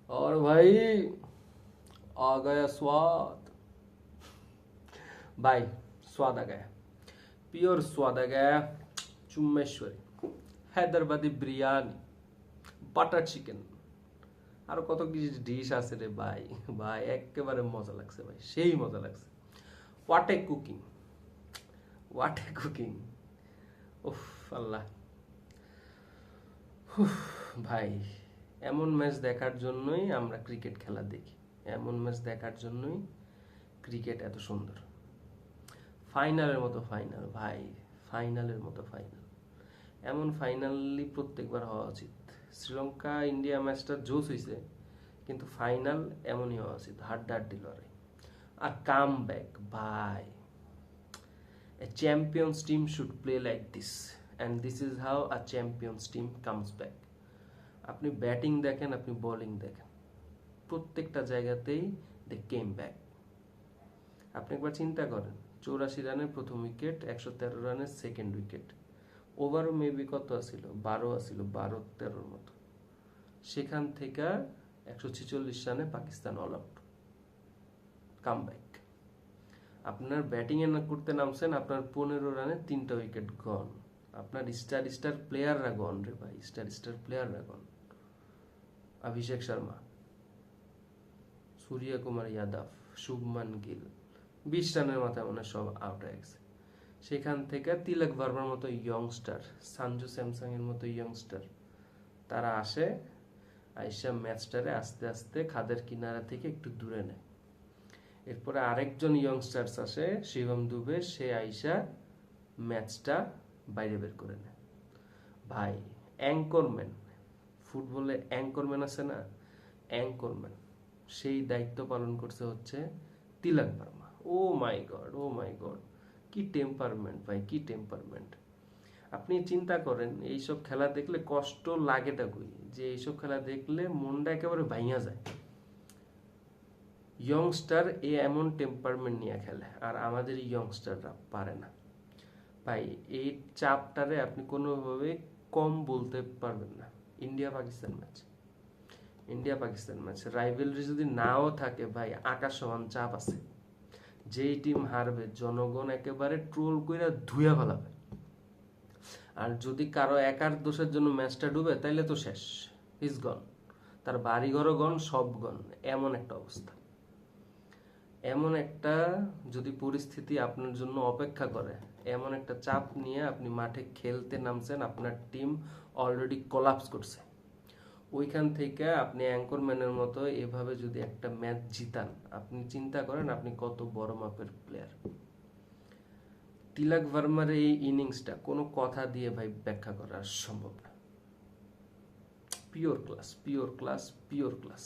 और भाई आ गया स्वाद। भाई स्वाद आ गया, পিওর स्वाद आ गया। চুম্মেশ্বরী, হায়দ্রাবাদি বিরিয়ানি, বাটার চিকেন, আর কত কিছু ডিশ আছে রে ভাই। ভাই একেবারে মজা লাগছে ভাই, সেই মজা লাগছে। What a cooking, what a cooking. উফ আল্লাহ। উফ, ভাই এমন ম্যাচ দেখার জন্যই আমরা ক্রিকেট খেলা দেখি, এমন ম্যাচ দেখার জন্যই ক্রিকেট এত সুন্দর। ফাইনালের মতো ফাইনাল ভাই, ফাইনালের মতো ফাইনাল। এমন ফাইনালি প্রত্যেকবার হওয়া উচিত। শ্রীলঙ্কা ইন্ডিয়া ম্যাচটা জোস হয়েছে, কিন্তু ফাইনাল এমনই হওয়া উচিত, হাড্ডাহাড্ডি লড়াই। আর কাম ব্যাক ভাই, a champions team should play like this, and this is how a champions team comes back. আপনি ব্যাটিং দেখেন, আপনি বোলিং দেখেন, প্রত্যেকটা জায়গাতেই দে কেম ব্যাক। আপনি একবার চিন্তা করেন, 84 রানের প্রথম উইকেট, 113 রানের সেকেন্ড উইকেট, ওভারও মেবি কত আসছিল, 12 আসছিল, 12-13 মতো। সেখান থেকে 146 রানে Pakistan all out, come back. আপনার ব্যাটিং এ করতে নামছেন, আপনার 15 রানে 3টা উইকেট গন, আপনার স্টার প্লেয়াররা গন রে ভাই, স্টার প্লেয়াররা গন। অভিষেক শর্মা, সূর্য কুমার যাদব, শুভমান গিল, 20 রানের মাথায় মনে সব আউট হয়ে গেছে। সেখান থেকে তিলক ভার্মার মতো ইয়ংস্টার, সঞ্জু স্যামসাং এর মতো ইয়ংস্টার, তারা আসে, আইসা ম্যাচটারে আস্তে আস্তে খাদের কিনারা থেকে একটু দূরে নেয়। এরপরে আরেকজন ইয়ংস্টার্স আসে, শিবম দুবে, সে আইসা ম্যাচটা বাইরে বের করে নেয়। ভাই অ্যাঙ্করম্যান, ফুটবলে অ্যাঙ্করম্যান আছে না, অ্যাঙ্করম্যান, সেই দায়িত্ব পালন করছে হচ্ছে তিলক ভার্মা। ও মাই গড, ও মাই গড, কি টেম্পারমেন্ট ভাই, কি টেম্পারমেন্ট। আপনি চিন্তা করেন, এইসব খেলা দেখলে কষ্ট লাগেটা কই, যে এইসব খেলা দেখলে মনটা একেবারে ভাইয়া যায়। ইয়ংস্টার এ এমন টেম্পারমেন্ট নিয়ে খেলে, আর আমাদের ইয়ংস্টাররা পারে না ভাই। এই চাপটারে আপনি কোনোভাবে কম বলতে পারবেন না। India Pakistan match, India Pakistan match rivalry যদি নাও থাকে ভাই, আকাশ সমান চাপ আছে। যেই টিম হারবে জনগণ একেবারে ট্রোল কইরা ধুইয়া ফেলাবে। আর যদি কারো একার দোষের জন্য ম্যাচটা ডুবে, তাইলে তো শেষ, ইজ গন, তার বাড়িঘরও গন, সব গন। এমন একটা অবস্থা, এমন একটা যদি পরিস্থিতি আপনার জন্য অপেক্ষা করে, এমন একটা চাপ নিয়ে আপনি মাঠে খেলতে নামছেন, আপনার টিম অলরেডি কোলাপস করছে, ওইখান থেকে আপনি অ্যাঙ্করম্যানের মতো এভাবে যদি একটা ম্যাচ জিতান, আপনি চিন্তা করেন আপনি কত বড় মাপের প্লেয়ার। তিলক ভার্মার এই ইনিংসটা কোনো কথা দিয়ে ভাই ব্যাখ্যা করা সম্ভব না। Pure class, pure class, pure class.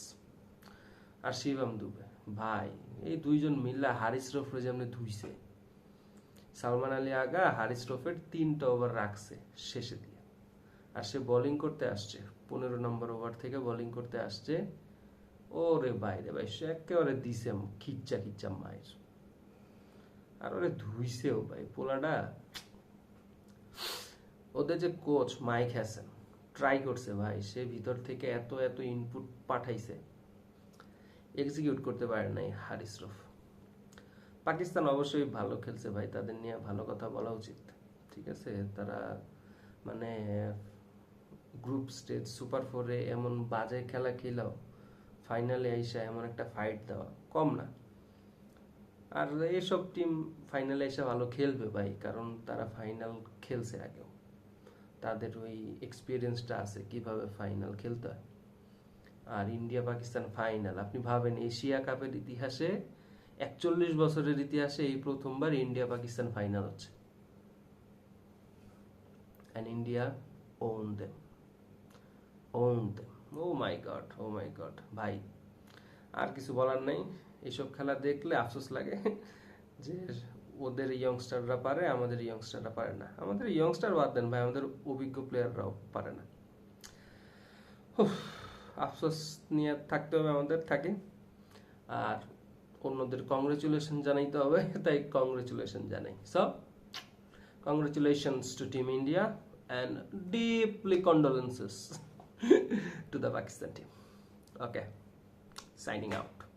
আর শিবম দুবে ভাই, এই দুইজন মিল্লা হারিস রফরে যেমনি ধুইছে। সালমান আলী আগা হারিস রফের 3টা ওভার রাখছে শেষে দিয়ে, আর সে বোলিং করতে আসছে, 15 নম্বর ওভার থেকে বোলিং করতে আসছে। ওরে ভাই রে ভাই, সে একেবারে দিছে খিচ্চা খিচ্চা মায়ের, আর ওরে ধুইছেও ভাই পোলাটা। ওদের যে কোচ মাইক হ্যাসেন ট্রাই করছে ভাই, সে ভিতর থেকে এত এত ইনপুট পাঠাইছে, এক্সিকিউট করতে পারে নাই হারিস রফ। পাকিস্তান অবশ্যই ভালো খেলছে ভাই, তাদের নিয়ে ভালো কথা বলা উচিত, ঠিক আছে। তারা মানে গ্রুপ স্টেজ সুপার 4-এ এমন বাজে খেলা খেলাও ফাইনালে আইসা এমন একটা ফাইট দেওয়া কম না। আর এসব টিম ফাইনালে এসে ভালো খেলবে ভাই, কারণ তারা ফাইনাল খেলছে আগেও, তাদের ওই এক্সপিরিয়েন্সটা আছে কিভাবে ফাইনাল খেলতে হয়। আর ইন্ডিয়া পাকিস্তান ফাইনাল, আপনি ভাবেন এশিয়া কাপের ইতিহাসে 41 বছরের ইতিহাসে এই প্রথমবার ইন্ডিয়া পাকিস্তান ফাইনাল হচ্ছে, and India own them, own them. Oh my god, oh my god ভাই, আর কিছু বলার নাই। এইসব খেলা দেখলে আফসোস লাগে যে ওদের ইয়ংস্টাররা পারে, আমাদের ইয়ংস্টাররা পারে না। আমাদের ইয়ংস্টার বাদ দেন ভাই, আমাদের অভিজ্ঞ প্লেয়াররাও পারে না। আফসোস নিয়ে থাকতে হবে আমাদের, থাকে। আর অন্যদের কংগ্রেচুলেশন জানাইতে হবে, তাই কংগ্রেচুলেশন জানাই। So congratulations to Team India and deeply condolences to the Pakistan team. Okay. Signing out.